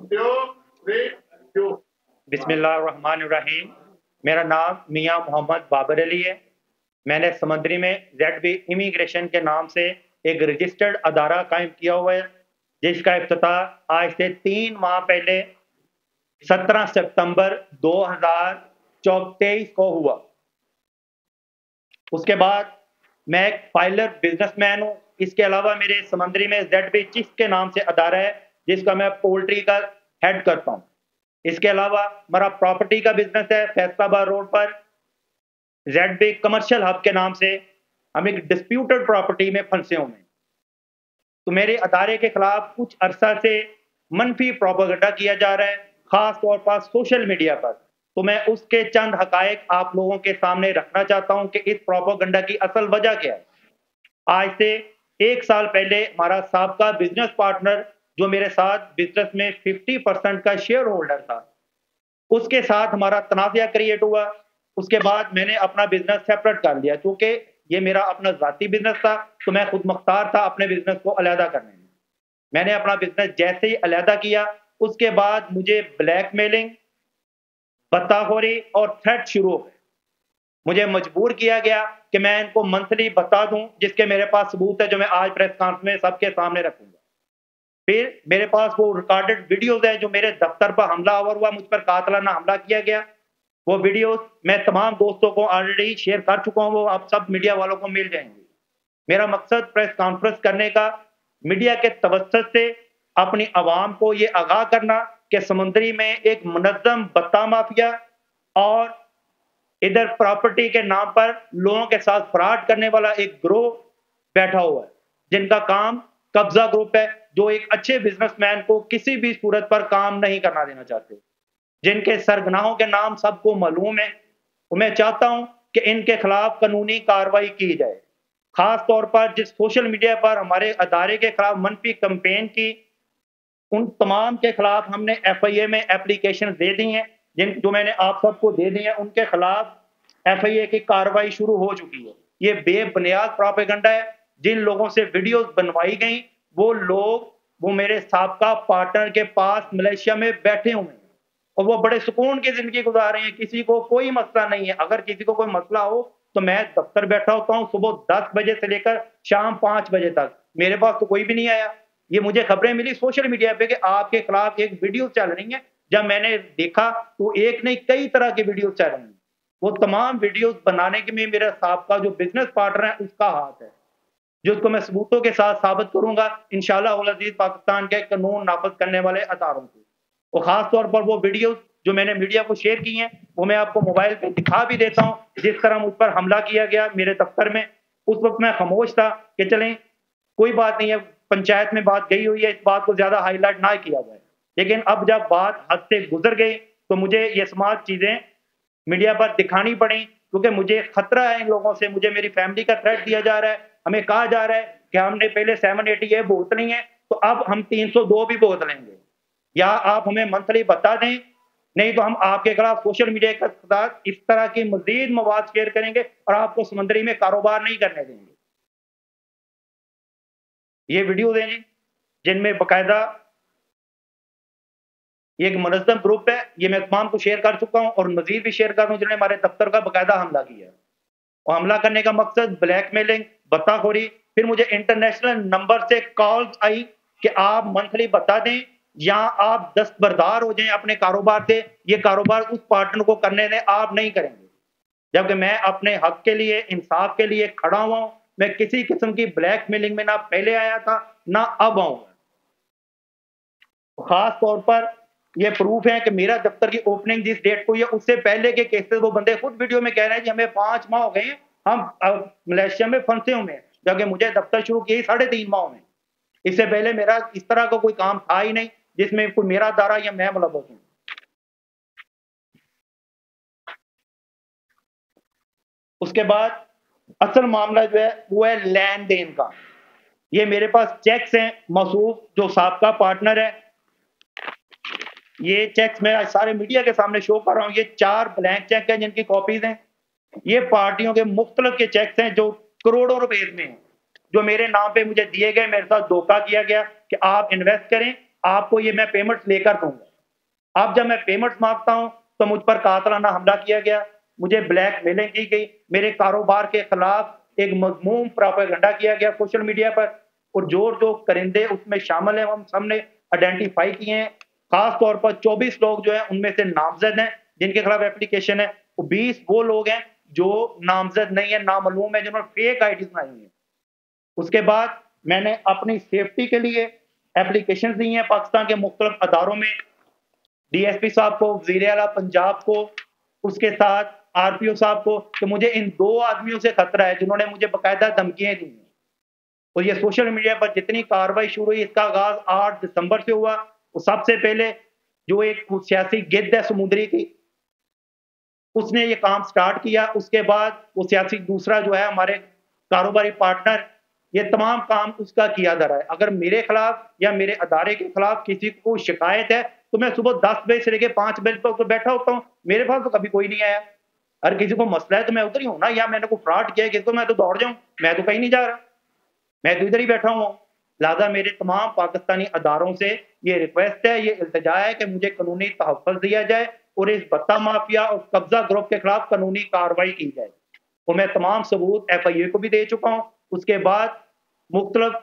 बिस्मिल्लाहिर्रहमानिर्रहीम। मेरा नाम मियां मोहम्मद बाबर अली है। मैंने समंदरी में ZB इमिग्रेशन के नाम से एक रजिस्टर्ड अदारा कायम किया हुआ है, जिसका इफ्तिताह आज से 3 माह पहले 17 सितंबर 2023 को हुआ। उसके बाद मैं एक फाइलर बिजनेसमैन हूँ। इसके अलावा मेरे समंदरी में ZB चिक्स के नाम से अदारा है, जिसका मैं पोल्ट्री का हेड करता हूँ। इसके अलावा हमारा प्रॉपर्टी का बिजनेस है फैसलाबाद रोड पर। ZB कमर्शियल हब के नाम से हम एक डिस्प्यूटेड प्रॉपर्टी में फंसे हुए हैं। तो मेरे अदारे के खिलाफ कुछ अरसा से मनफी प्रोपेगेंडा किया जा रहा है, खास तौर पर सोशल मीडिया पर। तो मैं उसके चंद हकायक आप लोगों के सामने रखना चाहता हूं कि इस प्रोपेगेंडा की असल वजह क्या है। आज से 1 साल पहले हमारा साबका बिजनेस पार्टनर, जो मेरे साथ बिजनेस में 50% का शेयर होल्डर था, उसके साथ हमारा तनाज़ा क्रिएट हुआ। उसके बाद मैंने अपना बिजनेस सेपरेट कर लिया। चूंकि ये मेरा अपना ज़ाती बिजनेस था, तो मैं खुद मुख्तार था अपने बिजनेस को अलहदा करने में। मैंने अपना बिजनेस जैसे ही अलहदा किया, उसके बाद मुझे ब्लैकमेलिंग, बत्ताखोरी और थ्रेट शुरू हो गए। मुझे मजबूर किया गया कि मैं इनको मंथली बता दूं, जिसके मेरे पास सबूत है, जो मैं आज प्रेस कॉन्फ्रेंस में सबके सामने रखूंगा। फिर मेरे पास वो रिकॉर्डेड वीडियोस है, जो मेरे दफ्तर पर हमलावर हुआ, मुझ पर कातलाना हमला किया गया। वो वीडियोस मैं तमाम दोस्तों को ऑलरेडी शेयर कर चुका हूं, वो आप सब मीडिया वालों को मिल जाएंगे। मेरा मकसद प्रेस कॉन्फ्रेंस करने का मीडिया के तवज्जुह से अपनी आवाम को ये आगाह करना कि समंदरी में एक मुनज़्ज़म बत्ता माफिया और इधर प्रॉपर्टी के नाम पर लोगों के साथ फ्रॉड करने वाला एक ग्रोह बैठा हुआ है, जिनका काम कब्जा ग्रुप है, जो एक अच्छे बिजनेसमैन को किसी भी सूरत पर काम नहीं करना देना चाहते, जिनके सरगनाहों के नाम सबको मालूम है। मैं चाहता हूं कि इनके खिलाफ कानूनी कार्रवाई की जाए। खास तौर पर जिस सोशल मीडिया पर हमारे अदारे के खिलाफ मनफी कैंपेन की, उन तमाम के खिलाफ हमने FIA में एप्लीकेशन दे दी हैं, जो मैंने आप सबको दे दी है। उनके खिलाफ FIA की कार्रवाई शुरू हो चुकी है। ये बेबुनियाद प्रोपेगेंडा है। जिन लोगों से वीडियोस बनवाई गई, वो लोग वो मेरे साबका पार्टनर के पास मलेशिया में बैठे हुए हैं और वो बड़े सुकून की जिंदगी गुजार रहे हैं। किसी को कोई मसला नहीं है। अगर किसी को कोई मसला हो तो मैं दफ्तर बैठा होता हूँ सुबह 10 बजे से लेकर शाम 5 बजे तक। मेरे पास तो कोई भी नहीं आया। ये मुझे खबरें मिली सोशल मीडिया पे कि आपके खिलाफ एक वीडियो चल रही है। जब मैंने देखा तो एक नहीं कई तरह की वीडियो चल रही हैं। वो तमाम वीडियोस बनाने के में मेरा साहब जो बिजनेस पार्टनर है उसका हाथ है, जिसको मैं सबूतों के साथ साबित करूंगा इंशाल्लाह उल अजीज पाकिस्तान के कानून नाफज करने वाले अदारों को। और खास तौर पर वो वीडियोस जो मैंने मीडिया को शेयर की हैं, वो मैं आपको मोबाइल पे दिखा भी देता हूं। जिस तरह मुझ पर हमला किया गया मेरे दफ्तर में, उस वक्त मैं खामोश था कि चलें कोई बात नहीं है, पंचायत में बात गई हुई है, इस बात को ज्यादा हाईलाइट ना किया जाए। लेकिन अब जब बात हद से गुजर गई तो मुझे ये समाज चीजें मीडिया पर दिखानी पड़ी, क्योंकि मुझे खतरा है इन लोगों से। मुझे मेरी फैमिली का थ्रेट दिया जा रहा है। हमें कहा जा रहा है कि हमने पहले 780 भुगतनी है, तो अब हम 302 भी भुगत लेंगे, या आप हमें मंथली बता दें, नहीं तो हम आपके खिलाफ सोशल मीडिया के साथ इस तरह की मजीद मवाद शेयर करेंगे और आपको समंदरी में कारोबार नहीं करने देंगे। ये वीडियो हैं जी, जिनमें बाकायदा ये एक मुनज़्ज़म ग्रुप है। ये मैं तमाम को शेयर कर चुका हूं और मजीद भी शेयर कर रहा हूं, जिन्होंने हमारे दफ्तर का बाकायदा हमला किया। और हमला करने का मकसद ब्लैकमेलिंग, बत्ताखोरी। फिर मुझे इंटरनेशनल नंबर से कॉल्स आई कि आप मंथली बता दें या आप दस्तबरदार हो जाएं अपने कारोबार से। ये कारोबार उस पार्टनर को करने दें, आप नहीं करेंगे। जबकि मैं अपने हक के लिए, इंसाफ के लिए खड़ा हुआ हूं। मैं किसी किस्म की ब्लैकमेलिंग में ना पहले आया था ना अब आऊंगा। खास तौर पर ये प्रूफ है कि मेरा दफ्तर की ओपनिंग जिस डेट को, या उससे पहले के केसेस वो बंदे खुद वीडियो में कह रहे हैं कि हमें 5 माह हो गए, हम मलेशिया में फंसे हुए हैं, जबकि मुझे दफ्तर शुरू किए 3.5 माह में। इससे पहले मेरा इस तरह का कोई काम था ही नहीं जिसमें कोई मेरा दारा या मैं मुलव्वस हूं। उसके बाद असल मामला जो है वो है लेन देन का। ये मेरे पास चेक्स हैं मौसूफ, जो साबका पार्टनर है। ये चेक्स मैं सारे मीडिया के सामने शो कर रहा हूं। ये 4 ब्लैंक चेक हैं जिनकी कॉपीज हैं। ये पार्टियों के मुख्तलिफ के चेक्स हैं जो करोड़ों रुपए में हैं, जो मेरे नाम पे मुझे दिए गए। मेरे साथ धोखा किया गया कि आप इन्वेस्ट करें, आपको ये मैं पेमेंट्स लेकर दूंगा। अब जब मैं पेमेंट्स मांगता हूं तो मुझ पर कातलाना हमला किया गया, मुझे ब्लैकमेलिंग की गई, मेरे कारोबार के खिलाफ एक मज़मूम प्रोपेगेंडा किया गया सोशल मीडिया पर, और जो करिंदे उसमें शामिल हैं हम सबने आइडेंटिफाई किए हैं। खास तौर पर 24 लोग जो हैं उनमें से नामजद हैं जिनके खिलाफ एप्लीकेशन है, और 20 वो लोग हैं जो नामजद नहीं है, नामालूम है, जिन्होंने फेक आईडीज बनाई हुई है। उसके बाद मैंने अपनी सेफ्टी के लिए एप्लीकेशन दी हैं पाकिस्तान के मुख्तलिफ अदारों में, डीएसपी साहब को, वज़ीर आला पंजाब को, उसके साथ आरपीओ साहब को, कि मुझे इन 2 आदमियों से खतरा है जिन्होंने मुझे बाकायदा धमकियां दी हैं। और ये सोशल मीडिया पर जितनी कार्रवाई शुरू हुई, इसका आगाज 8 दिसंबर से हुआ। और सबसे पहले जो एक सियासी गिद्ध है समुद्री की, उसने ये काम स्टार्ट किया। उसके बाद वो सियासी दूसरा जो है हमारे कारोबारी पार्टनर, ये तमाम काम उसका किया जा रहा है। अगर मेरे खिलाफ या मेरे अदारे के खिलाफ किसी को शिकायत है तो मैं सुबह 10 बजे से लेकर 5 बजे तक तो बैठा होता हूँ, मेरे पास तो कभी कोई नहीं आया। अगर किसी को मसला है तो मैं उधर ही हूँ ना, या मैंने कोई फ्रॉड किया है किसी को, मैं तो दौड़ जाऊँ, मैं तो कहीं नहीं जा रहा, मैं तो इधर ही बैठा हुआ हूँ। लिहाजा मेरे तमाम पाकिस्तानी अदारों से ये रिक्वेस्ट है, ये इल्तिजा है कि मुझे कानूनी तहफ़्फ़ुज़ दिया जाए और इस भत्ता माफिया और कब्जा ग्रुप के खिलाफ कानूनी कार्रवाई की जाए। और मैं तमाम सबूत एफआईए को भी दे चुका हूँ। उसके बाद मुख्तलिफ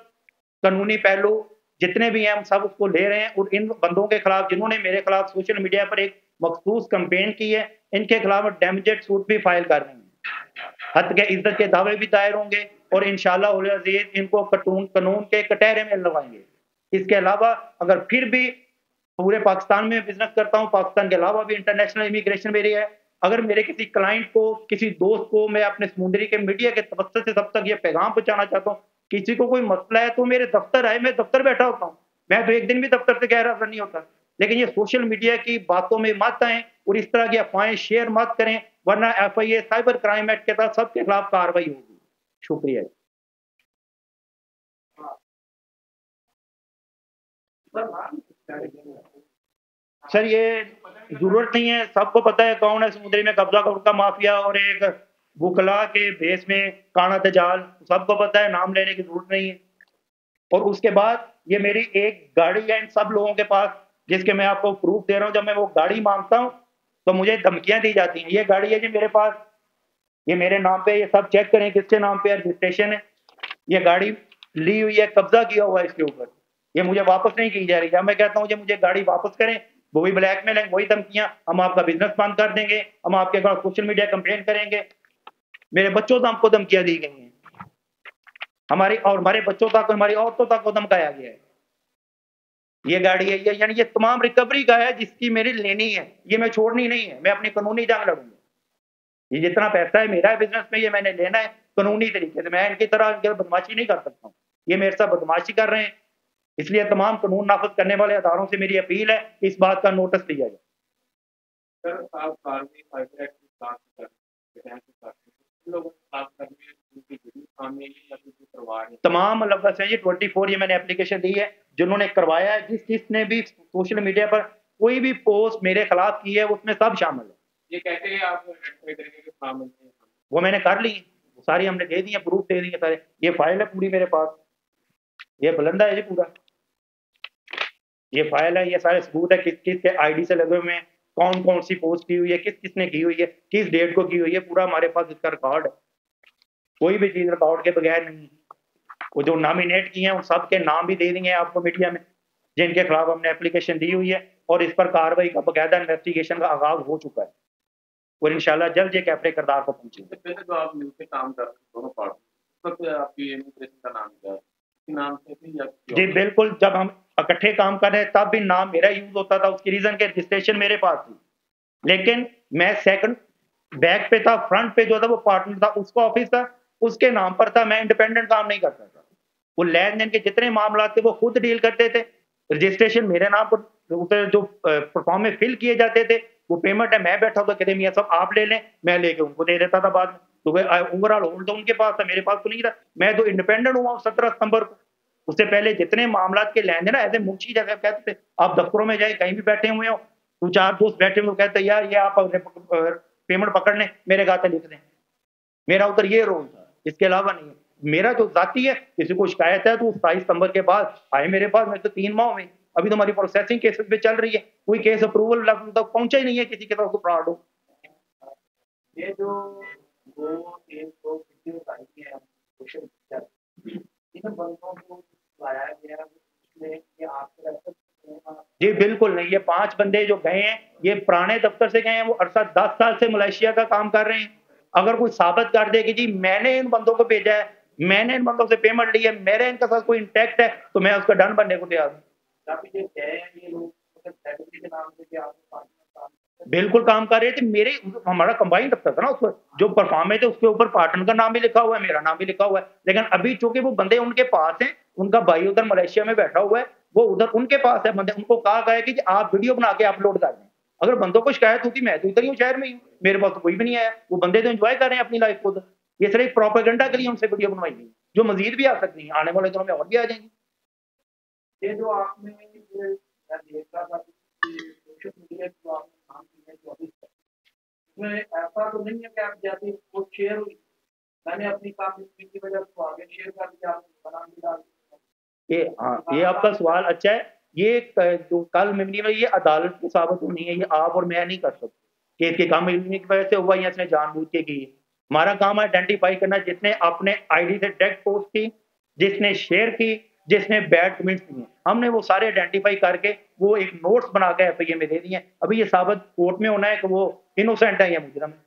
कानूनी पहलू जितने भी हैं हम सब उसको ले रहे हैं, और इन बंदों के खिलाफ जिन्होंने मेरे खिलाफ सोशल मीडिया पर एक मखसूस कैंपेन की है, इनके खिलाफ डैमेजेड सूट भी फाइल कर रहे हैं, हत्या के इज्जत के दावे भी दायर होंगे, और इंशाअल्लाह उल अज़ीज़ इनको कानून के कटहरे में लगाएंगे। इसके अलावा अगर फिर भी पूरे पाकिस्तान में बिजनेस करता हूँ, पाकिस्तान के अलावा भी इंटरनेशनल इमिग्रेशन मेरी है, अगर मेरे किसी क्लाइंट को, किसी दोस्त को मैं अपने समुद्री के मीडिया के तवज्जुह से सब तक ये पैगाम पहुंचाना चाहता हूँ, किसी को कोई मसला है तो मेरे दफ्तर आए, मैं दफ्तर बैठा होता हूँ, मैं तो एक दिन भी दफ्तर से गैर हाजिर नहीं होता। लेकिन ये सोशल मीडिया की बातों में मत आए और इस तरह की अफवाहें शेयर मत करें, वरना एफआईए साइबर क्राइम एक्ट के तहत सबके खिलाफ कार्रवाई होगी। शुक्रिया। सर ये जरूरत नहीं है, सबको पता है कौन है समुद्री में कब्जा का माफिया और एक बुकला के बेस में काना तजाल, सबको पता है, नाम लेने की जरूरत नहीं है। और उसके बाद ये मेरी एक गाड़ी है इन सब लोगों के पास, जिसके मैं आपको प्रूफ दे रहा हूँ। जब मैं वो गाड़ी मांगता हूँ तो मुझे धमकियां दी जाती हैं। ये गाड़ी है जी मेरे पास, ये मेरे नाम पे, ये सब चेक करें किसके नाम पे रजिस्ट्रेशन है। ये गाड़ी ली हुई है, कब्जा किया हुआ है इसके ऊपर, ये मुझे वापस नहीं की जा रही। जब मैं कहता हूँ जी मुझे गाड़ी वापस करें, वो भी ब्लैकमेल है, वही धमकियां, हम आपका बिजनेस बंद कर देंगे, हम आपके खिलाफ सोशल मीडिया कंप्लेन करेंगे। मेरे बच्चों तक हमको धमकियां दी गई हैं, हमारे बच्चों तक, हमारी औरतों तक को धमकाया गया है। ये गाड़ी है, ये यानी ये तमाम रिकवरी का है जिसकी मेरी लेनी है, ये मैं छोड़नी नहीं है, मैं अपनी कानूनी जंग लड़ूंगा। ये जितना पैसा है मेरा बिजनेस में, ये मैंने लेना है कानूनी तरीके से, मैं इनकी तरह बदमाशी नहीं कर सकता हूँ। ये मेरे साथ बदमाशी कर रहे हैं, इसलिए तमाम कानून नाफिज करने वाले अदारों से मेरी अपील है कि इस बात का नोटिस लिया जाए। तमाम मुलव्वस हैं जी, 24 ये मैंने एप्लीकेशन दी है, जिन्होंने करवाया है, जिसने भी सोशल मीडिया पर कोई भी पोस्ट मेरे खिलाफ की है उसमें सब शामिल है। ये कैसे आप वो मैंने कर ली, सारी हमने दे दी है, प्रूफ दे दिए सारे, ये फाइल है पूरी मेरे पास, ये बुलंदा है जी पूरा, ये फाइल है, ये सारे सबूत है किस किस के आईडी से लगे हुए हैं, कौन कौन सी पोस्ट की हुई है, किस किसने की हुई है, किस डेट को की हुई है, पूरा हमारे पास इसका रिकॉर्ड है। कोई भी चीज रिकॉर्ड के बगैर नहीं। वो जो नॉमिनेट किए हैं उन सब के नाम भी दे दिए हैं आपको मीडिया में, जिनके खिलाफ हमने एप्लीकेशन दी हुई है, और इस पर कार्रवाई का बाकायदा इन्वेस्टिगेशन का आगाज हो चुका है, और इंशाल्लाह जल्द ये कैपरे करदार को पहुंचेंगे। जो आप मिलकर काम कर रहे हैं दोनों पार्टी, तो आपकी इमिग्रेशन का नाम क्या है? नाम से थी या जी बिल्कुल, जब हम इकट्ठे काम कर रहे हैं तब भी नाम मेरा यूज होता था, उसकी रीजन के रजिस्ट्रेशन मेरे पास थी, लेकिन मैं सेकंड बैक पे था, फ्रंट पे जो था वो पार्टनर था, उसका ऑफिस था, उसके नाम पर था, मैं इंडिपेंडेंट काम नहीं करता था। वो लेन देन के जितने मामला थे वो खुद डील करते थे, रजिस्ट्रेशन मेरे नाम पर जो फॉर्म में फिल किए जाते थे, वो पेमेंट है मैं बैठा होता, कहते मियाँ साहब आप ले लें, मैं लेके उनको दे देता था बाद में। तो ओवरऑल होल्ड उनके पास था, मेरे पास तो नहीं था। मैं तो इंडिपेंडेंट हुआ 17 सितंबर को, उससे पहले जितने मामला के लेन देन ऐसे मुंशी जगह कहते थे, आप दफ्तरों में जाए कहीं भी बैठे हुए हो, दो चार दोस्त बैठे हुए कहते यार ये आप पेमेंट पकड़ लें, मेरे खाते लिख दें, मेरा उधर ये रोल था, इसके अलावा नहीं है। मेरा जो जाती है, किसी को शिकायत है तो 27 सितंबर के बाद आए मेरे पास, मेरे तो 3 माह में अभी तो हमारी प्रोसेसिंग केसेस पे चल रही है, कोई केस अप्रूवल तक तो पहुंचा ही नहीं है किसी के पास फ्रॉड हो। ये जो दो एक दो वीडियो आई है सोशल मीडिया, इन बंदों को लाया गया इसमें ये आपके जी बिल्कुल नहीं, ये 5 बंदे जो गए हैं, ये पुराने दफ्तर से गए हैं, वो अरसा 10 साल से मलेशिया का काम कर रहे हैं। अगर कोई साबित कर दे कि जी मैंने इन बंदों को भेजा है, मैंने इन बंदों से पेमेंट ली है, मेरे इनके साथ कोई इंटैक्ट है, तो मैं उसका डन बनने को तैयार हूँ। काफी जो गए हैं ये लोग मतलब फैमिली के नाम से क्या बिल्कुल काम कर रहे थे, मेरे हमारा कंबाइन दफ्तर था ना, उस पर जो परफॉर्मे थे उसके ऊपर पार्टनर का नाम भी लिखा हुआ है, मेरा नाम भी लिखा हुआ है। लेकिन अभी चूंकि वो बंदे उनके पास हैं, उनका भाई उधर मलेशिया में बैठा हुआ है, वो उधर उनके पास है बंदे, उनको कहा गया है कि आप वीडियो बना के अपलोड कर दें। अगर बंदों को शिकायत होती, मैं तो इधर ही हूँ, शहर में ही हूँ, मेरे पास तो कोई भी नहीं आया। वो बंदे तो एंजॉय कर रहे हैं अपनी लाइफ को, ये सिर्फ प्रोपेगेंडा के लिए उनसे वीडियो बनवाई गई, जो मजीद भी आ सकती है, आने वाले दिनों में और भी आ जाएंगी। ये जो आपने देखा था सोशल मीडिया जो आपने काम किया 24 इसमें ऐसा तो नहीं है कि आप जैसे वो शेयर हुई, मैंने अपनी काम की वजह से आगे शेयर कर दिया, आपने बना भी डाल ये आपका सवाल अच्छा है। ये जो कल मेमनी में ये अदालत की साबित होनी है, ये आप और मैं नहीं कर सकते कि इसके काम मेमनी की वजह से हुआ या इसने जानबूझ के की। हमारा काम है आइडेंटिफाई करना जिसने अपने आईडी से डायरेक्ट पोस्ट की, जिसने शेयर की, जिसने बैड कमेंट्स दिए, हमने वो सारे आइडेंटिफाई करके वो एक नोट्स बना के एफआईए में दे दिए। अभी ये साबित कोर्ट में होना है कि वो इनोसेंट है या मुजरिम है।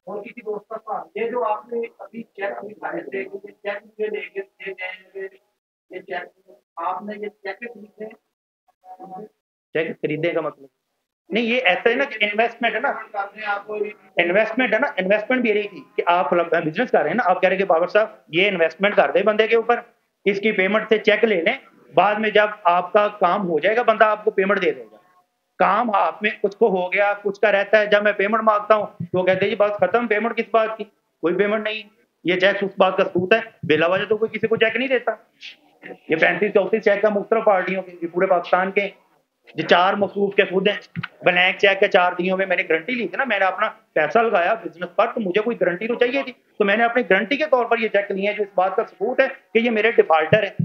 और किसी दोस्त का सवाल, ये जो आपने अभी चेक दिखाए थे कि ये चेक मुझे लेके दे गए, ये चेक आपने ये चेक लिखे चेक खरीदने का मतलब नहीं, ये ऐसा है ना कि इन्वेस्टमेंट है ना, इन्वेस्टमेंट है ना, इन्वेस्टमेंट भी यही थी कि आप बिजनेस कर रहे हैं ना, आप कह रहे हैं कि बाबर साहब ये इन्वेस्टमेंट कर दे बंदे के ऊपर, इसकी पेमेंट से चेक ले लें, बाद में जब आपका काम हो जाएगा बंदा आपको पेमेंट दे देगा। काम हाथ में कुछ को हो गया, कुछ का रहता है, जब मैं पेमेंट मांगता हूँ तो कहते हैं जी बस खत्म, पेमेंट किस बात की, कोई पेमेंट नहीं, ये चेक उस बात का सबूत है, बेला वजह तो कोई किसी को चेक नहीं देता। ये 35-34 चेक का मुख्तलिफ पार्टियों के पूरे पाकिस्तान के जो 4 मखसूस के खुद हैं, ब्लैंक चेक के 4 दिनों में मैंने गारंटी ली थी ना, मैंने अपना पैसा लगाया बिजनेस पर, तो मुझे कोई गारंटी तो चाहिए थी, तो मैंने अपनी गारंटी के तौर पर ये चेक लिए हैं जो इस बात का सबूत है कि ये मेरे डिफाल्टर है,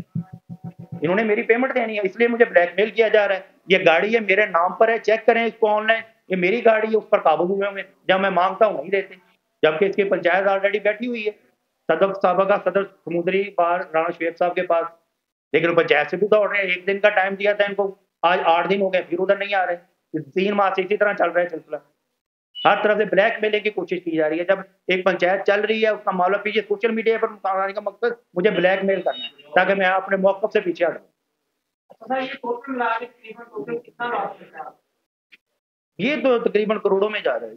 इन्होंने मेरी पेमेंट देनी है, इसलिए मुझे ब्लैकमेल किया जा रहा है। ये गाड़ी है मेरे नाम पर है, चेक करें इसको ऑनलाइन, ये मेरी गाड़ी है, उस पर काबू हुए होंगे, जब मैं मांगता हूँ नहीं देते, जबकि इसकी पंचायत ऑलरेडी बैठी हुई है सदर साहबा का सदर समुद्री बार राणा शेख साहब के पास, लेकिन पंचायत से भी दौड़ रहे हैं। 1 दिन का टाइम दिया था इनको, आज 8 दिन हो गए फिर उधर नहीं आ रहे, 3 माह से इसी तरह चल रहा है सिलसिला, हर तरह से ब्लैकमेल की कोशिश की जा रही है। जब एक पंचायत चल रही है उसका मामला पीछे सोशल मीडिया पर मुकाने का मकसद मुझे ब्लैकमेल करना है ताकि मैं अपने मौकफ से पीछे हटूं। ये तो तकरीबन करोड़ों में जा रहा है,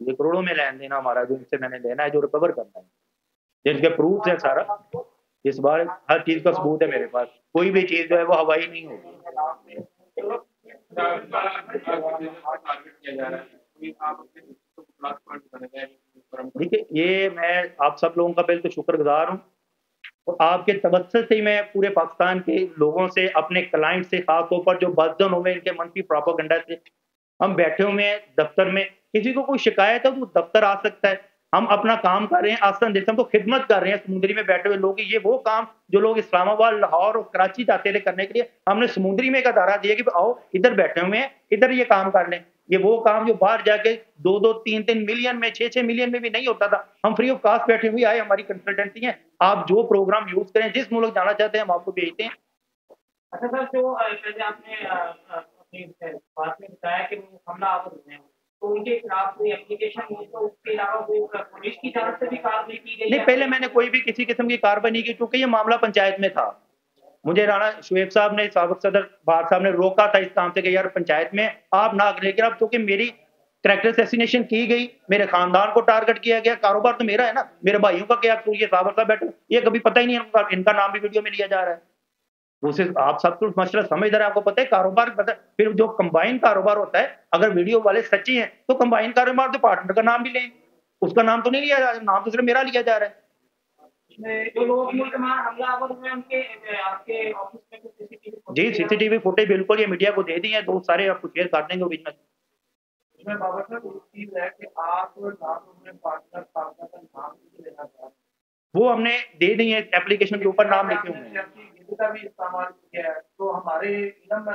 ये करोड़ों में लेन देना हमारा जो इनसे मैंने लेना है, जो रिकवर करना है, जिनके प्रूफ है सारा, इस बार हर चीज का सबूत है मेरे पास, कोई भी चीज जो है वो हवाई नहीं होगी। देखिए ये मैं आप सब लोगों का पहले तो शुक्रगुजार हूँ, तो आपके तवज्जो से मैं पूरे पाकिस्तान के लोगों से, अपने क्लाइंट से, खासतौर पर जो बदजन हुए इनके मनफी प्रोपेगेंडा से, हम बैठे हुए हैं दफ्तर में, किसी को कोई शिकायत है तो दफ्तर आ सकता है, हम अपना काम कर रहे हैं आसान दिल से, हम तो खिदमत कर रहे हैं समुद्री में बैठे हुए लोग। ये वो काम जो लोग इस्लामाबाद, लाहौर और कराची जाते थे करने के लिए, हमने समुद्री में एक अदारा दिया कि आओ इधर बैठे हुए हैं, इधर ये काम कर लें। ये वो काम जो बाहर जाके 2-2, 3-3 मिलियन में, 6-6 मिलियन में भी नहीं होता था, हम फ्री ऑफ कॉस्ट बैठे हुए आए, हमारी कंसल्टेंसी है, आप जो प्रोग्राम यूज करें, जिस मुल्क जाना चाहते हैं हम आपको भेजते हैं। अच्छा सर, जो जैसे आपने अपनी बात में बताया कि वो हमला आवर हुए हैं, तो उनके खिलाफ कोई एप्लीकेशन हुई, तो उसके अलावा कोई पुलिस की तरफ से भी कार्रवाई की गई? नहीं, पहले मैंने कोई भी किसी किस्म की कार्रवाई नहीं की, क्योंकि ये मामला पंचायत में था। मुझे राणा शुएब साहब ने, साबिक सदर भार साहब ने रोका था इस काम से कि यार पंचायत में आप ना करें, लेकिन अब क्योंकि मेरी कैरेक्टर असैसिनेशन की गई, मेरे खानदान को टारगेट किया गया, कारोबार तो मेरा है ना, मेरे भाइयों का क्या कसूर, ये साबिक साहब बैठे, ये कभी पता ही नहीं इनका नाम भी वीडियो में लिया जा रहा है। उसे आप सब कुछ मसला समझदार है, आपको पता है कारोबार पता है, फिर जो कंबाइन कारोबार होता है, अगर वीडियो वाले सच्ची हैं तो कंबाइन कारोबार तो पार्टनर का नाम भी लें, उसका नाम तो नहीं लिया जा रहा, नाम तो सिर्फ मेरा लिया जा रहा है। जो लोग हमलावर हुए उनके आपके ऑफिस में कुछ सीसीटीवी? जी सीसीटीवी फुटेज बिल्कुल ये मीडिया को दे दी है, तो सारे आपको शेयर कर देंगे बिजनेस। इसमें बाबा साहब एक चीज है कि आप ना तो अपने पार्टनर का नाम नहीं लेना चाहते, वो हमने दे दी है, एप्लीकेशन के ऊपर नाम लिखे हुए हैं। का भी इस्तेमाल किया है, तो हमारे इल्म में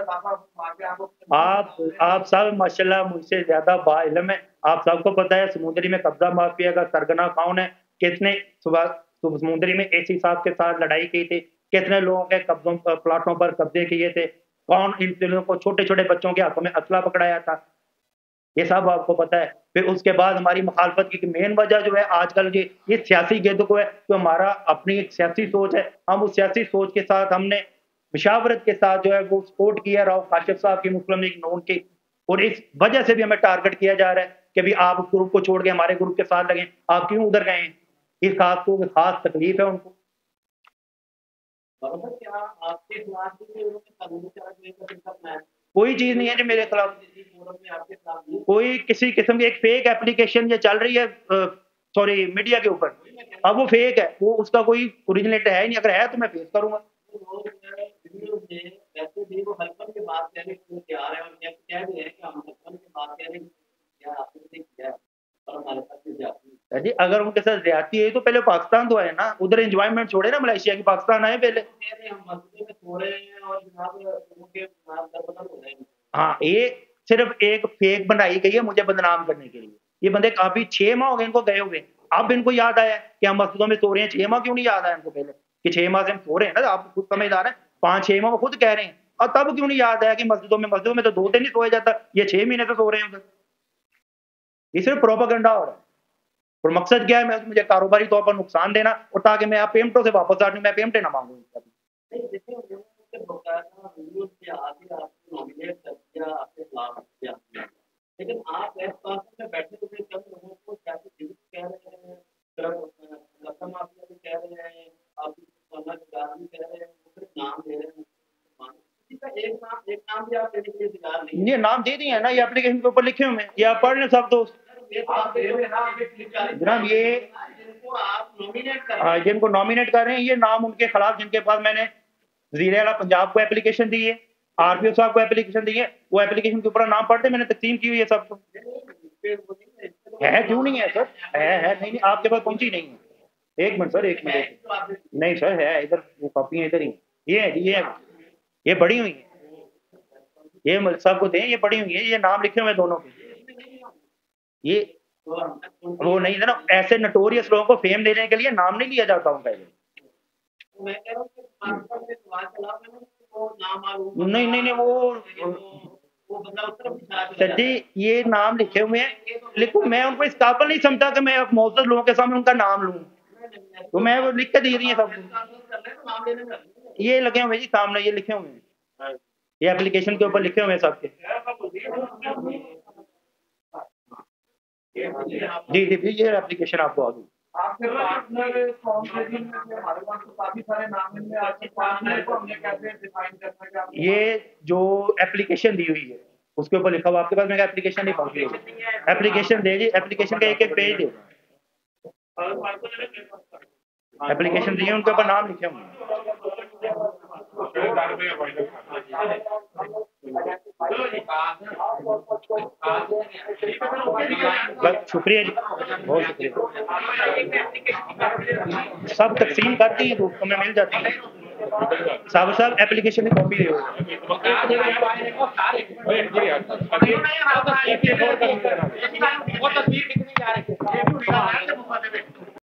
आप सब माशाल्लाह मुझसे ज्यादा बाइल्म है। आप सबको पता है समुद्री में कब्जा माफिया का सरगना कौन है, किसने समुद्री में एसी साहब के साथ लड़ाई की थी, कितने लोगों के कब्जों प्लाटों पर कब्जे किए थे, कौन इन लोगों को छोटे छोटे बच्चों के हाथों में असला पकड़ाया था, ये सब आपको पता है। फिर उसके बाद हमारी मुखालफत की मेन वजह जो है आजकल की ये सियासी गेदों को है, तो हमारा अपनी एक सियासी सोच है, हम उस सियासी सोच के साथ हमने मुशावरत के साथ जो है वो सपोर्ट किया राव काशिफ साहब की मुस्लिम लीग नून की, और इस वजह से भी हमें टारगेट किया जा रहा है कि अभी आप उस ग्रुप को छोड़ के हमारे ग्रुप के साथ लगे, आप क्यों उधर गए हैं, इस खास को खास तकलीफ है उनको। क्या आपके खिलाफ कोई चीज नहीं है जो मेरे खिलाफ, कोई किसी किस्म की एक फेक एप्लीकेशन ये चल रही है सॉरी मीडिया के ऊपर, अब वो फेक है, वो उसका कोई ओरिजिनेट है ही नहीं, अगर है तो मैं फेस करूंगा। जी अगर उनके साथ ज्यादती है तो पहले पाकिस्तान तो आए ना, उधर एंजॉयमेंट छोड़े ना मलेशिया की, पाकिस्तान आए पहले। हाँ ये सिर्फ एक फेक बनाई गई है मुझे बदनाम करने के लिए। ये बंदे काफी 6 माह हो गए इनको गए हुए, अब इनको याद आया कि हम मस्जिदों में सो रहे हैं, 6 माह क्यों नहीं याद आया इनको पहले कि 6 माह से हम सो रहे हैं ना, आप खुद समझदार हैं, 5-6 माह वो खुद कह रहे हैं, और तब क्यों नहीं याद आया कि मस्जिदों में तो 2 दिन ही सोया जाता, ये 6 महीने से सो रहे हैं उधर। ये सिर्फ प्रोपेगेंडा हो रहा है, और मकसद क्या है, मैं मुझे कारोबारी तौर पर नुकसान देना, और ताकि मैं आप पेमेंटों से वापस आ जाऊं, मैं पेमेंटें ना मांगू। लेकिन आप इस बात में बैठे हुए सब लोगों को कैसे कह रहे हैं, रकम माफिया भी कह रहे हैं, आप भी कह रहे हैं, नाम दे रहे हैं, एक नाम भी आप देने के लिए तैयार नहीं। ये नाम दे दिए है ना, ये एप्लीकेशन के ऊपर लिखे हुए हैं, ये आप पढ़ लें सब दोस्त। जनाब ये जिनको नॉमिनेट कर रहे हैं, ये नाम उनके खिलाफ जिनके पास मैंने वज़ीर आला पंजाब को एप्लीकेशन दी है, आरपीओ साहब को एप्लीकेशन दी है, वो एप्लीकेशन के ऊपर नाम पढ़ते मैंने तकसीम की हुई है सबको। है क्यों नहीं है सर, है नहीं, आपके पास पहुंची नहीं है। एक मिनट सर, एक मिनट, नहीं सर है इधर, वो कॉपी है इधर ही, ये बड़ी हुई है, ये सबको दें, ये बड़ी हुई है, ये नाम लिखे हुए दोनों के, ये वो नहीं है ना, ऐसे नटोरियस लोगों को फेम देने के लिए नाम नहीं लिया जाता उनका। नहीं वो सर जी ये नाम लिखे हुए हैं, लेकिन मैं उनको इस काबिल नहीं समझता कि मैं मौजूद लोगों के सामने उनका नाम लूं, तो मैं वो लिख के दे रही है सबको, ये लगे हुए जी सामने, ये लिखे हुए हैं, ये एप्लीकेशन के ऊपर लिखे हुए हैं सबके। जी ये एप्लीकेशन आपको आ गई। आपके पार्टनर कौन से दिन में, हमारे पास तो काफी सारे नाम हैं, आपके पार्टनर को हमने कैसे डिफाइन करना है? ये जो एप्लीकेशन दी हुई है उसके ऊपर लिखा हुआ, आपके पास मेरा एप्लीकेशन नहीं पहुंची, एप्लीकेशन दे जी, एप्लीकेशन का एक पेज दे, एप्लीकेशन दी है उनके ऊपर नाम लिखे हुए। बस शुक्रिया जी, बहुत शुक्रिया, सब तकसीम करती है दोस्तों में मिल जाती है, सब एप्लीकेशन की कॉपी दे